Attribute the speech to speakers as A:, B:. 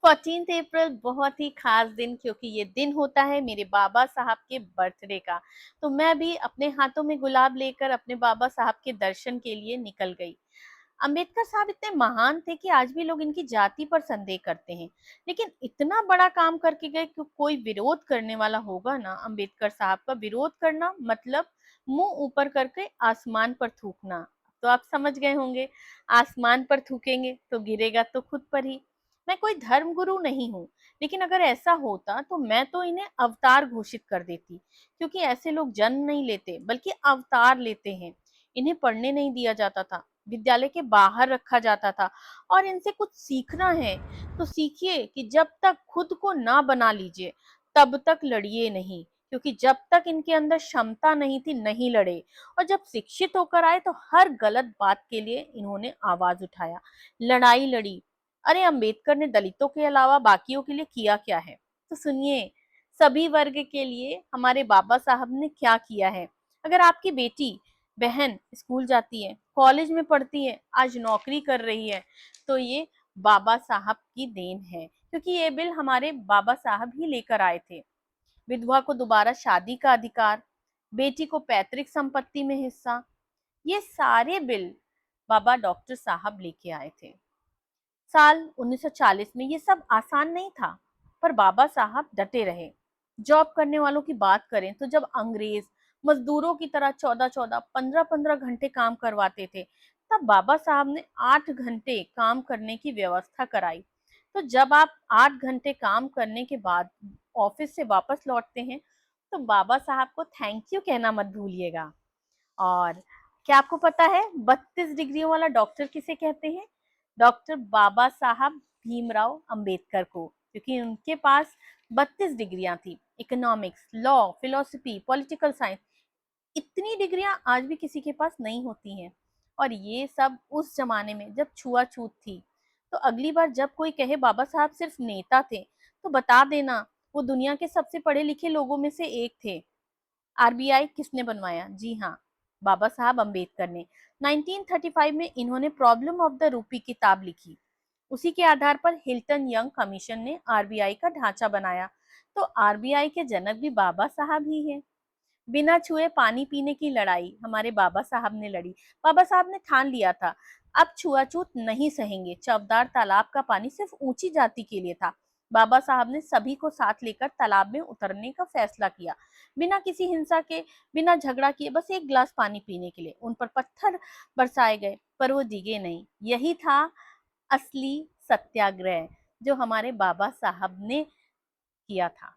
A: 14 अप्रैल बहुत ही खास दिन, क्योंकि ये दिन होता है मेरे बाबा साहब के बर्थडे का। तो मैं भी अपने हाथों में गुलाब लेकर अपने बाबा साहब के दर्शन के लिए निकल गई। अंबेडकर साहब इतने महान थे कि आज भी लोग इनकी जाति पर संदेह करते हैं, लेकिन इतना बड़ा काम करके गए कि कोई विरोध करने वाला होगा ना। अंबेडकर साहब का विरोध करना मतलब मुंह ऊपर करके आसमान पर थूकना। तो आप समझ गए होंगे, आसमान पर थूकेंगे तो गिरेगा तो खुद पर ही। मैं कोई धर्म गुरु नहीं हूँ, लेकिन अगर ऐसा होता तो मैं तो इन्हें अवतार घोषित कर देती, क्योंकि ऐसे लोग जन्म नहीं लेते बल्कि अवतार लेते हैं। इन्हें पढ़ने नहीं दिया जाता था, विद्यालय के बाहर रखा जाता था। और इनसे कुछ सीखना है तो सीखिए कि जब तक खुद को ना बना लीजिए तब तक लड़िए नहीं, क्योंकि जब तक इनके अंदर क्षमता नहीं थी नहीं लड़े। और जब शिक्षित होकर आए तो हर गलत बात के लिए इन्होंने आवाज उठाया, लड़ाई लड़ी। अरे अंबेडकर ने दलितों के अलावा बाकियों के लिए किया क्या है? तो सुनिए, सभी वर्ग के लिए हमारे बाबा साहब ने क्या किया है। अगर आपकी बेटी बहन स्कूल जाती है, कॉलेज में पढ़ती है, आज नौकरी कर रही है, तो ये बाबा साहब की देन है, क्योंकि ये बिल हमारे बाबा साहब ही लेकर आए थे। विधवा को दोबारा शादी का अधिकार, बेटी को पैतृक संपत्ति में हिस्सा, ये सारे बिल बाबा डॉक्टर साहब लेके आए थे। साल 1940 में ये सब आसान नहीं था, पर बाबा साहब डटे रहे। जॉब करने वालों की बात करें तो जब अंग्रेज मजदूरों की तरह 14-14, 15-15 घंटे काम करवाते थे, तब बाबा साहब ने 8 घंटे काम करने की व्यवस्था कराई। तो जब आप 8 घंटे काम करने के बाद ऑफिस से वापस लौटते हैं, तो बाबा साहब को थैंक यू कहना मत भूलिएगा। और क्या आपको पता है 32 डिग्रियों वाला डॉक्टर किसे कहते हैं? डॉक्टर बाबा साहब भीमराव अंबेडकर को, क्योंकि उनके पास 32 डिग्रियां थी। Economics, law, philosophy, political science, इतनी डिग्रियां आज भी किसी के पास नहीं होती हैं। और ये सब उस जमाने में जब छुआछूत थी। तो अगली बार जब कोई कहे बाबा साहब सिर्फ नेता थे, तो बता देना वो दुनिया के सबसे पढ़े लिखे लोगों में से एक थे। आरबीआई किसने बनवाया? जी हाँ, बाबा साहब अंबेडकर ने। 1935 में इन्होंने प्रॉब्लम ऑफ द रूपी किताब लिखी। उसी के आधार पर हिल्टन यंग कमीशन ने आरबीआई का ढांचा बनाया। तो आरबीआई के जनक भी बाबा साहब ही हैं। बिना छुए पानी पीने की लड़ाई हमारे बाबा साहब ने लड़ी। बाबा साहब ने ठान लिया था, अब छुआछूत नहीं सहेंगे। चवदार तालाब का पानी सिर्फ ऊंची जाति के लिए था। बाबा साहब ने सभी को साथ लेकर तालाब में उतरने का फैसला किया, बिना किसी हिंसा के, बिना झगड़ा किए, बस एक गिलास पानी पीने के लिए। उन पर पत्थर बरसाए गए, पर वो डिगे नहीं। यही था असली सत्याग्रह जो हमारे बाबा साहब ने किया था।